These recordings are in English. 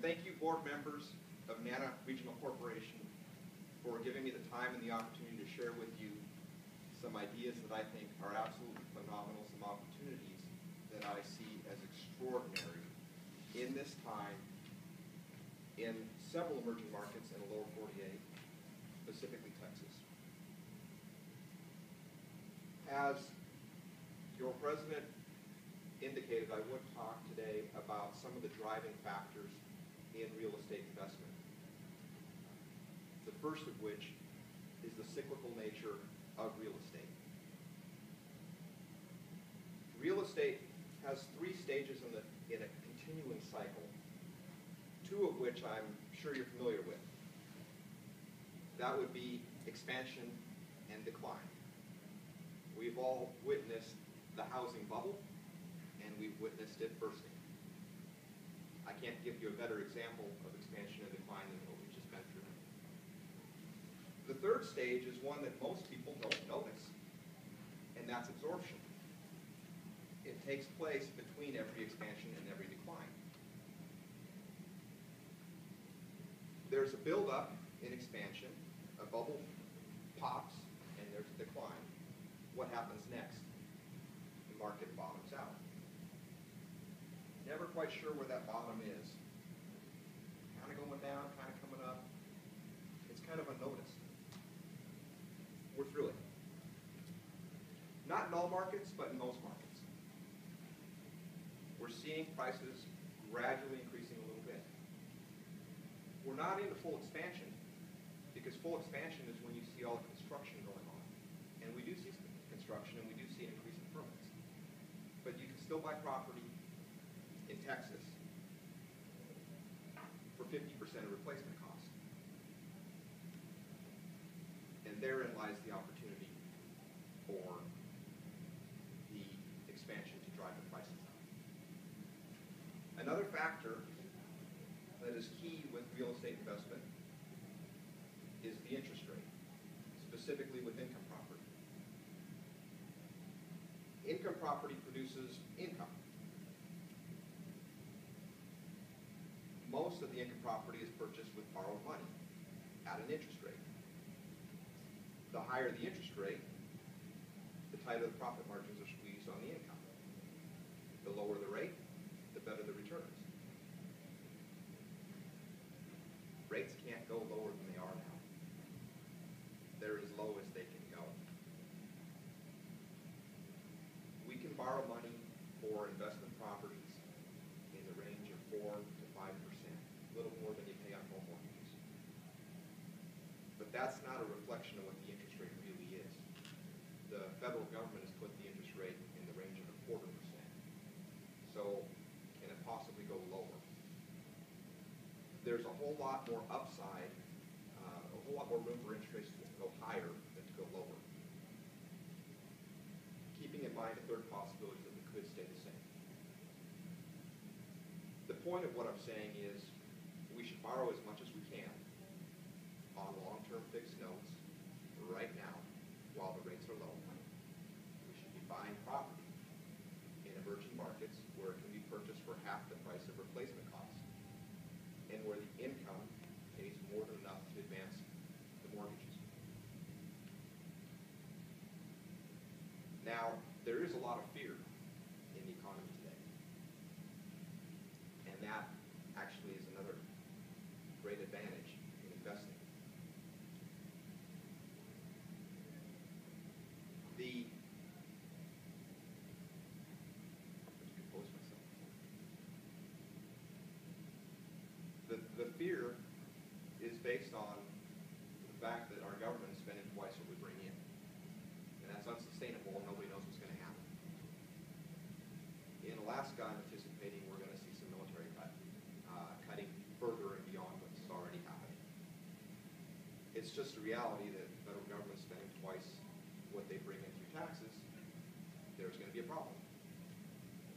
thank you, board members of Nana Regional Corporation, for giving me the time and the opportunity to share with you some ideas that I think are absolutely phenomenal, some opportunities that I see as extraordinary in this time in several emerging markets in the lower 48, specifically Texas. As your president indicated, I would talk today about some of the driving factors in real estate investment. The first of which is the cyclical nature of real estate. Real estate has three stages in a continuing cycle, two of which I'm sure you're familiar with. That would be expansion and decline. We've all witnessed the housing bubble, and we've witnessed it bursting. I can't give you a better example of expansion and decline than what we just been through. The third stage is one that most people don't notice, and that's absorption. It takes place between every expansion and every decline. There's a buildup in expansion, a bubble pops, and there's a decline. What happens next? The market bottoms out. Never quite sure where that bottom is. Kind of going down, kind of coming up. It's kind of unnoticed. We're through it. Not in all markets, but in most markets. We're seeing prices gradually increasing a little bit. We're not into full expansion, because full expansion is when you see all the construction going on. And we do see construction, and we do see an increase in permits. But you can still buy property in Texas for 50% of replacement cost. And therein lies the opportunity for the expansion to drive the prices up. Another factor that is key with real estate investment is the interest rate, specifically with income property. Income property produces income. Most of the income property is purchased with borrowed money at an interest rate. The higher the interest rate, the tighter the profit margins are squeezed on the income. The lower the rate, the better the returns. Rates can't go lower than they are now. They're as low as they can go. We can borrow money for investment properties in the range of 4 to 5%, a little more than you pay on home mortgages. But that's not a reflection of what the interest rate really is. The federal government has put the interest rate in the range of 0.25%. So can it possibly go lower? There's a whole lot more upside, a whole lot more room for interest rates to go higher than to go lower. Keeping in mind the third possibility that we could stay the same. The point of what I'm saying is we should borrow as much as we can on long-term fixed notes right now while the rates are low. We should be buying property in emerging markets where it can be purchased for half the price of replacement cost, and where the income pays more than enough to advance the mortgages. Now, there is a lot of fear in the economy today, and that actually is another great advantage in investing. The fear is based on the fact that our government is spending twice what we bring in. And that's unsustainable, and nobody knows what's going to happen. In Alaska, I'm anticipating we're going to see some military cutting further and beyond what's already happening. It's just a reality that the federal government is spending twice what they bring in through taxes. There's going to be a problem.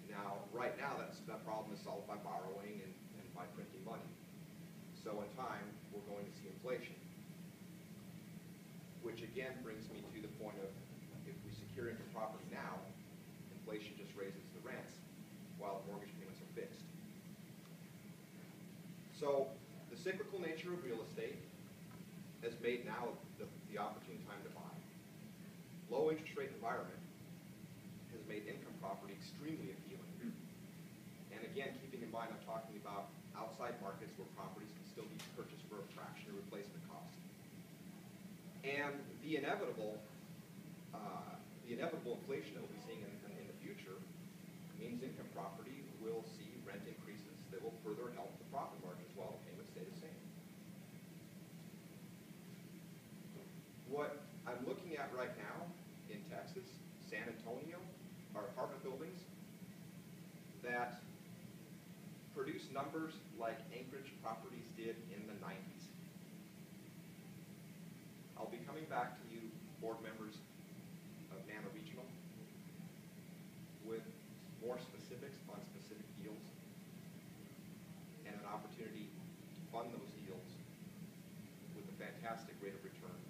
Now, right now, that problem is solved by borrowing and by printing money. So in time, we're going to see inflation, which again brings me to the point of if we secure income property now, inflation just raises the rents while the mortgage payments are fixed. So the cyclical nature of real estate has made now the opportune time to buy. Low interest rate environment has made income property extremely appealing. And again, keeping in mind I'm talking about outside markets where properties can still be purchased for a fraction of replacement cost. And the inevitable inflation that we'll be seeing in the future means income property will see rent increases that will further help the profit margins while the payments stay the same. What I'm looking at right now in Texas, San Antonio, are apartment buildings that produce numbers like Anchorage properties did in the 90s. I'll be coming back to you, board members of NANA Regional, with more specifics on specific yields and an opportunity to fund those yields with a fantastic rate of return